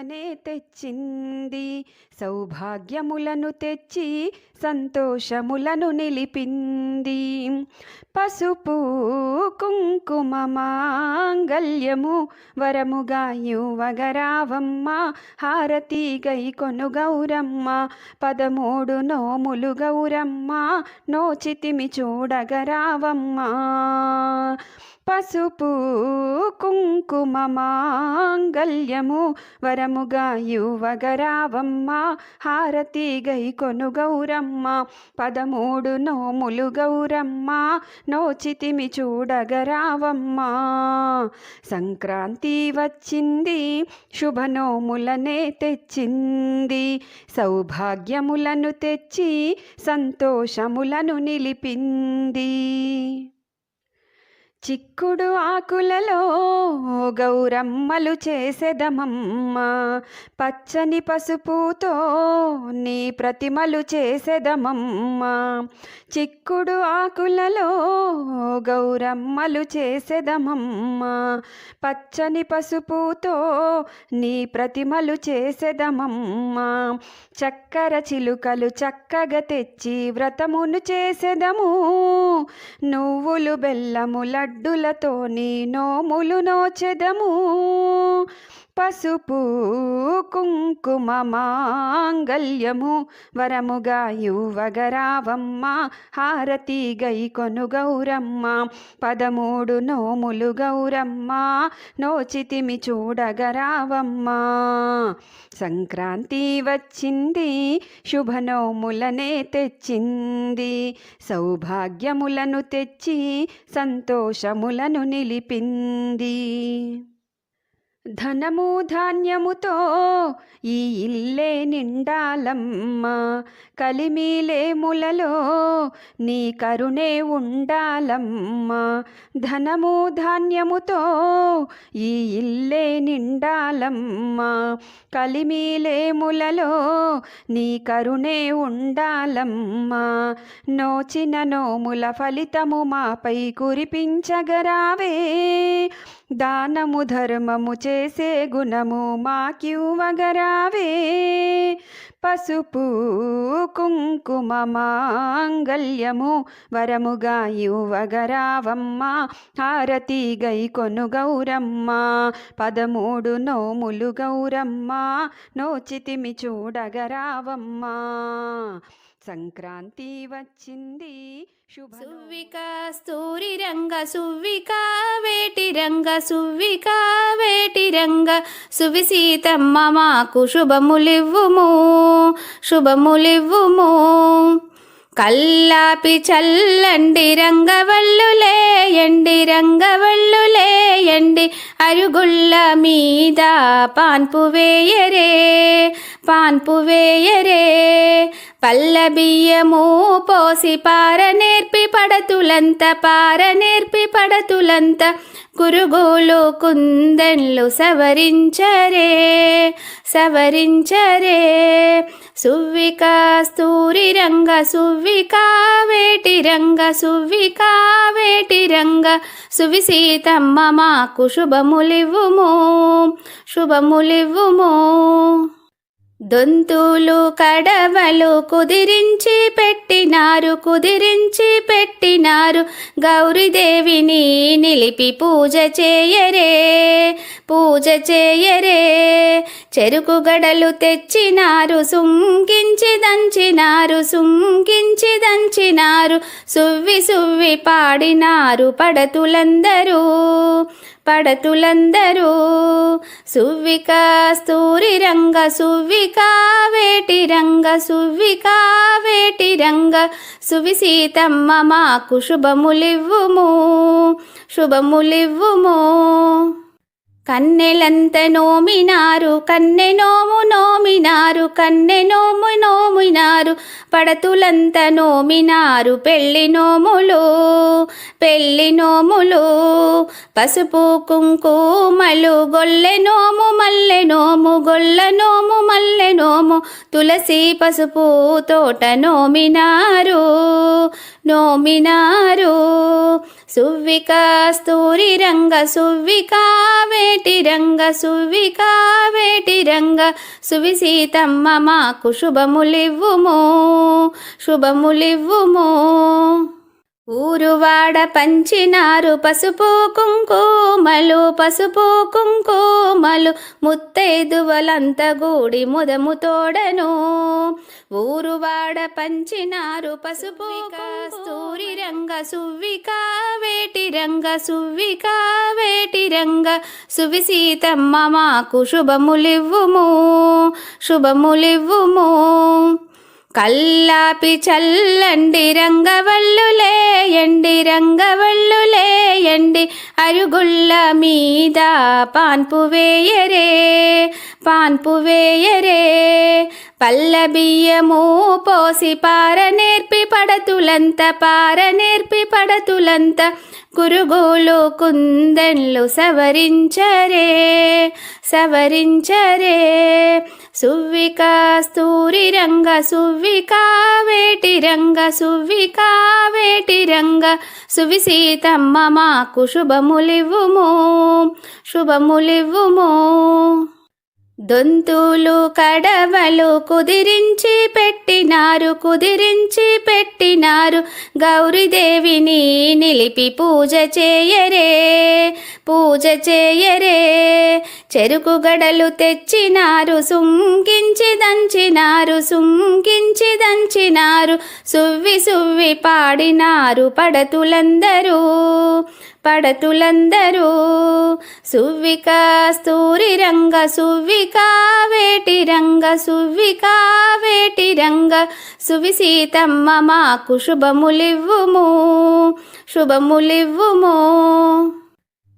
సౌభాగ్యములనే తెచ్చింది, సౌభాగ్యములను తెచ్చి సంతోషములను నిలిపింది. పసుపు కుంకుమ మాంగల్యము వరముగా యువగరావమ్మ, హారతి గై కొను గౌరమ్మ, 13 నోములు గౌరమ్మ, నోచితిమి చూడగరావమ్మ. పసుపు కుంకుమ మాంగల్యము వరముగా యువగరావమ్మ, హారతి గై కొను గౌరమ్మ, 13 నోములు గౌరమ్మ, నోచితిమి చూడగరావమ్మ. సంక్రాంతి వచ్చింది, శుభనోములనే తెచ్చింది, సౌభాగ్యములను తెచ్చి సంతోషములను నిలిపింది. చిక్కుడు ఆకులలో గౌరమ్మలు చేసెదమమ్మ, పచ్చని పసుపుతో నీ ప్రతిమలు చేసెదమమ్మ. చిక్కుడు ఆకులలో గౌరమ్మలు చేసెదమమ్మ, పచ్చని పసుపుతో నీ ప్రతిమలు చేసెదమమ్మ. చక్కెర చిలుకలు చక్కగా తెచ్చి వ్రతమును చేసెదము, నువ్వులు బెల్లము లడ్డులతోని నోములు నోచెదము. పసుపు కుంకుమ మాంగల్యము వరముగా యువగరావమ్మ, హారతి గై కొను గౌరమ్మ, 13 నోములు గౌరమ్మ, నోచితిమి చూడగరావమ్మ. సంక్రాంతి వచ్చింది, శుభనోములనే తెచ్చింది, సౌభాగ్యములను తెచ్చి సంతోషములను నిలిపింది. ధనము ధాన్యముతో ఈ ఇల్లే నిండాలమ్మ, కలిమిలేములలో నీ కరుణే ఉండాలమ్మ. ధనము ధాన్యముతో ఈ ఇల్లే నిండాలమ్మ, కలిమిలేములలో నీ కరుణే ఉండాలమ్మ. నోచిన నోముల ఫలితము మాపై కురిపించగరావే, దానము ధర్మము చేసే గుణము మాకివ్వగరావే. పసుపు కుంకుమ మాంగల్యము వరముగా యువగరావమ్మ, హారతి గై కొను గౌరమ్మ, 13 నోములు గౌరమ్మ, నోచితిమి చూడగరావమ్మ. సంక్రాంతి వచ్చింది, సువ్విక స్తూరి రంగ సువ్విక వేటి రంగ సువ్విక వేటి రంగ, సువిసీతమ్మ మాకు శుభములివ్వుము శుభములివ్వుము. కల్లాపి చల్లండి రంగవల్లులేయండి రంగవల్లులేయండి, అరుగుళ్ళ మీద పాన్పు వేయరే పాన్పు వేయరే. పల్ల బియ్యము పోసి పారనేర్పి పడతులంత పారనేర్పి పడతులంత, కురుగులు కుందన్లు సవరించరే సవరించరే. సువ్విక స్తూరి రంగ సువ్విక వేటి రంగ సువ్విక వేటి రంగ, సువిసీతమ్మ మాకు శుభములివ్వుము శుభములివ్వుము. దొంతులు కడవలు కుదిరించి పెట్టినారు కుదిరించి పెట్టినారు, గౌరీదేవిని నిలిపి పూజ చేయరే పూజ చేయరే. చెరుకు గడలు తెచ్చినారు, సుంకించి దంచినారు సుంకించి దంచినారు, సువ్వి సువ్వి పాడినారు పడతులందరూ పడతులందరూ. సువ్విక స్తూరి రంగ సువ్విక వేటి రంగ సువ్విక వేటి రంగ, సువిసీతమ్మ మాకు శుభములివ్వుము శుభములివ్వుము. కన్నెలంత నోమినారు కన్నె నోము నోమినారు కన్నె నోము నోమినారు, పడతులంత నోమినారు పెళ్లి నోములు పెళ్లి నోములు. పసుపు కుంకుమలు గొల్లె నోము మల్లె నోము గొల్ల నోము మల్లె నోము, తులసి పసుపు తోట నోమినారు నోమినారు. సువ్విక స్తూరి రంగ సువ్విక వేటి రంగ సువ్విక వేటి రంగ సువి సీతమ్మ మాకు శుభములివ్వుము శుభములివ్వుము. ఊరువాడ పంచినారు పసుపు కుంకుమలు పసుపు కుంకుమలు ముత్తైదువలంత గూడి ముదము తోడను. ఊరువాడ పంచినారు పసుపు కస్తూరి రంగ సువ్విక వేటి రంగ సువ్విక వేటి రంగ సువి సీతమ్మ మాకు శుభములివ్వుము శుభములివ్వుము. కల్లాపి చల్లండి రంగవల్లులేయండి రంగవల్లులేయండి అరుగుళ్ళ మీద పాన్పు వేయరే పాన్పు వేయరే. పల్ల బియ్యము పోసి పార నేర్పి పడతులంత పార నేర్పి పడతులంత కురుగులు కుందన్లు సవరించరే సవరించరే. సువ్విక స్తూరి రంగ సువ్విక వేటి రంగ సువ్విక వేటి రంగ సువి సీతమ్మ మాకు శుభములివ్వుము శుభములివ్వుము. దొంతులు కడవలు కుదిరించి పెట్టినారు కుదిరించి పెట్టినారు గౌరీదేవిని నిలిపి పూజ చేయరే పూజ చేయరే. చెరుకు గడలు తెచ్చినారు సుంకించి దంచినారు సుంకించి దంచినారు సువ్వి సువ్వి పాడినారు పడతులందరూ పడతులందరూ. సువ్విక స్తూరి రంగ సువ్విక వేటి రంగ సువ్విక వేటి రంగ సువి సీతమ్మ మాకు శుభములివ్వుము శుభములివ్వుము.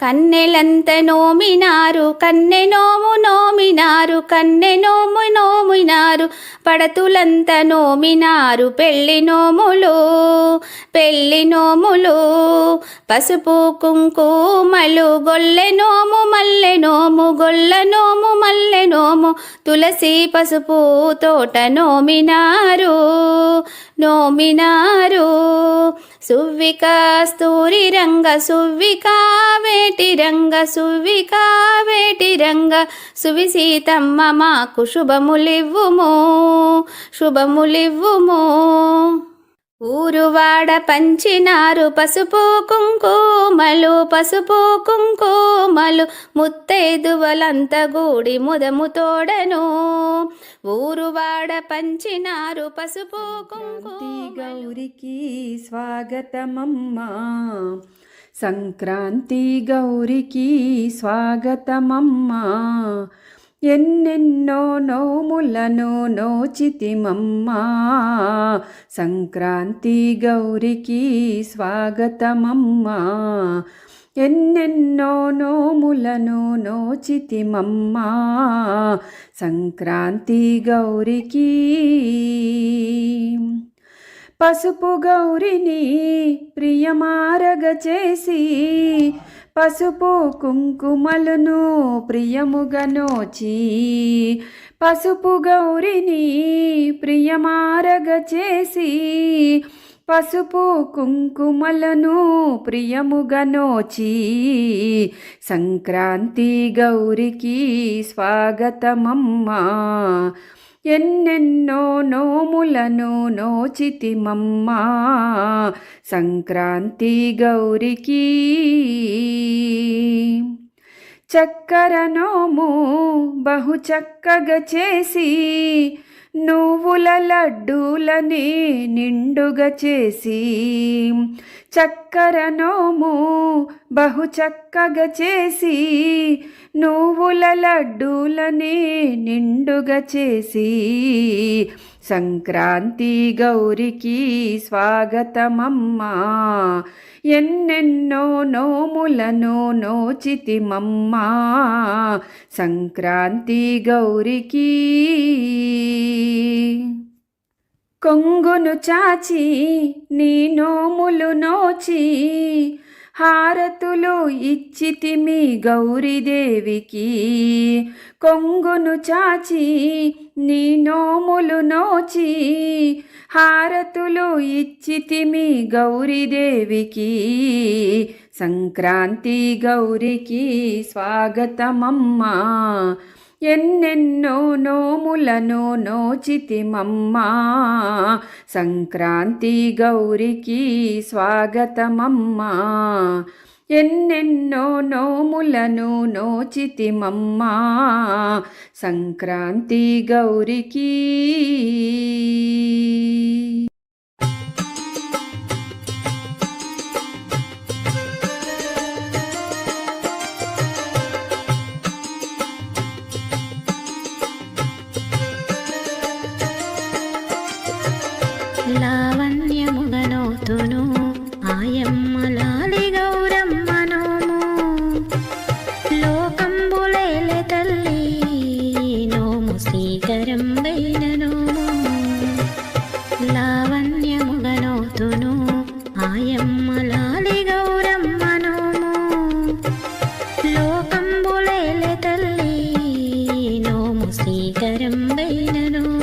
కన్నెలంత నోమినారు కన్నె నోము నోమినారు కన్నె నోము నోమినారు పడతులంత నోమినారు పెళ్లి నోములు పెళ్లి నోములు. పసుపు కుంకుమలు గొల్లె నోము మల్లె నోము గొల్ల నోము మల్లె నోము తులసి పసుపు తోట నోమినారు నోమినారు. సువ్విక స్తూరి రంగ సువ్విక వేటి రంగ సువ్విక వేటి రంగ సువి సీతమ్మ మాకు శుభములివ్వుము శుభములివ్వుము. ఊరువాడ పంచినారు పసుపు కుంకుమలు పసుపు కుంకుమలు ముత్తైదువలంత గూడి ముదము తోడను. ఊరువాడ పంచినారు పసుపు కుంకుమలు. గౌరికి స్వాగతమమ్మా సంక్రాంతి గౌరికి స్వాగతమమ్మా. ఎన్నెన్నో నోములను నోచితిమమ్మా సంక్రాంతి గౌరికి స్వాగతమమ్మా. ఎన్నెన్నో నోములను నోచితిమమ్మా సంక్రాంతి గౌరికి. పసుపు గౌరిని ప్రియమారగ చేసి పసుపు కుంకుమలను ప్రియముగా నోచి పసుపు గౌరిని ప్రియమారగ చేసి పసుపు కుంకుమలను ప్రియముగా నోచి సంక్రాంతి గౌరికి స్వాగతమమ్మా. ఎన్నెన్నో నోములను నోచితిమమ్మా సంక్రాంతి గౌరికి. చక్కర నోము బహు చక్కగా చేసి నువ్వుల లడ్డూలని నిండుగా చేసి చక్కర నోము బహు చక్కగా చేసి నువ్వుల లడ్డూలని నిండుగా చేసి సంక్రాంతి గౌరికి స్వాగతమమ్మా. ఎన్నెన్నో నోములను నోచితిమమ్మా సంక్రాంతి గౌరికి. కొంగును చాచి నీ నోములు నోచి హారతులు ఇచ్చితిమి గౌరీదేవికి, కొంగును చాచి నీ నోములు నోచి. హారతులు ఇచ్చితిమి గౌరీదేవికి, సంక్రాంతి గౌరికి స్వాగతమమ్మా. ఎన్నెన్నో నోములను నోచితిమమ్మా, సంక్రాంతి గౌరికి స్వాగతమమ్మా. ఎన్నెన్నో నోములను నోచితిమమ్మా, సంక్రాంతి గౌరికి. లావణ్యముగనోతును ఆయమ్మ లాలి గౌరమ్మ నోము, లోకంబులేలే తల్లి నోము శ్రీకరంబైన నోము. లావణ్యముగనోతును ఆయమ్మ లాలి గౌరమ్మ నోము, లోకంబులేలే తల్లి నోము శ్రీకరంబైన నోము.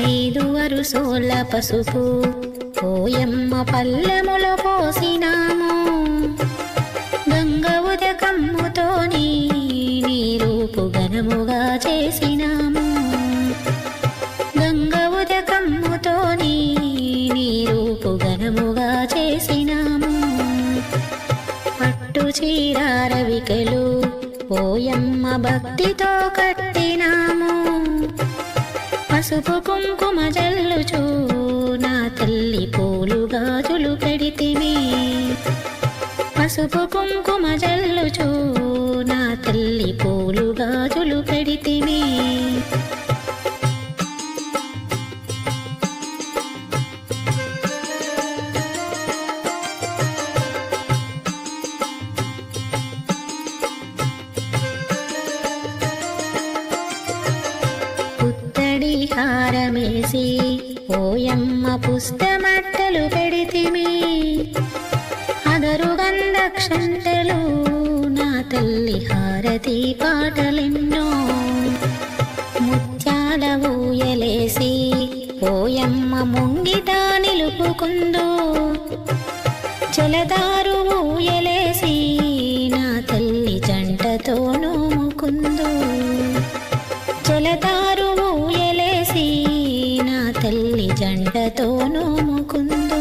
5 వరుసోల పసుపు పోయమ్మ పల్లెములో పోసినాము, గంగ ఉదకమ్ముతోని నీ రూపు ఘనముగా చేసినాము. గంగ ఉదకమ్ముతోని నీ రూపు ఘనముగా చేసినాము. పట్టు చీర రవికలు పోయమ్మ భక్తితో కట్టినాము, పసుపు కుంకుమ జల్లుచూ నా తల్లి పూలు గాజులు పెడితిమి. పసుపు కుంకుమ జల్లుచూ నా తల్లి పూలు గాజులు పెడితిమి. హారమేసి ఓయమ్మ పుస్తమట్టలు పెడితిమి, అగరు గంధక్షంతలు నా తల్లి హారతి పాటలెన్నో. ముత్యాల ఊయలేసి ఓయమ్మ ముంగిట నిలుపుకుందో, జలదారు ఊయలేసి నా తల్లి జంటతో నోముకుందో. జలదారు ఊయలేసి నా తల్లి జంటతో నోముకుందో.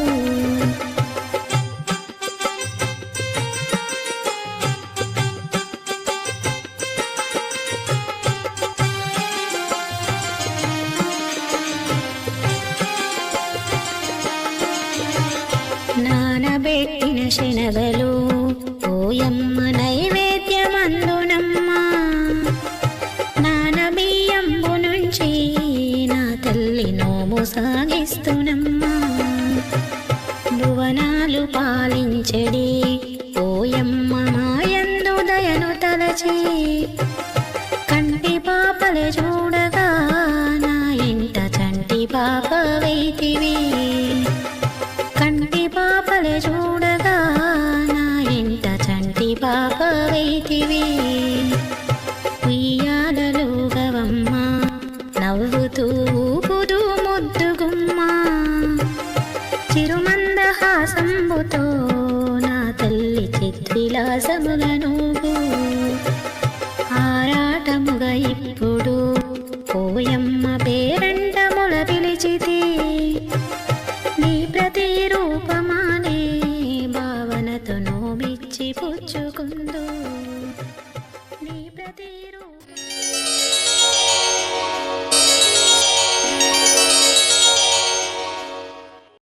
నానబెట్టిన శనగలు ఓయమ్మ నైవేద్యమందునమ్మా, నానబియ్యంబు నుంచి నా తల్లి నోము సాగిస్తునమ్మా. భువనాలు పాలించెడి ఓయమ్మ మాయందు దయను తలచి, కంటి పాపల చూడగా నా ఇంట చంటి పాప వైతివి. కంటి పాపల చూడగా నా ఇంట చంటి పాప వైతివి. ఉయ్యాలలో గవమ్మ నవ్వుతూ ఊపుదు ముద్దుగుమ్మ, చిరుమందహాసంబుతో నా తల్లి చిద్విలాసముగా నువ్వు. ఆరాటముగా ఇప్పుడు పోయమ్మ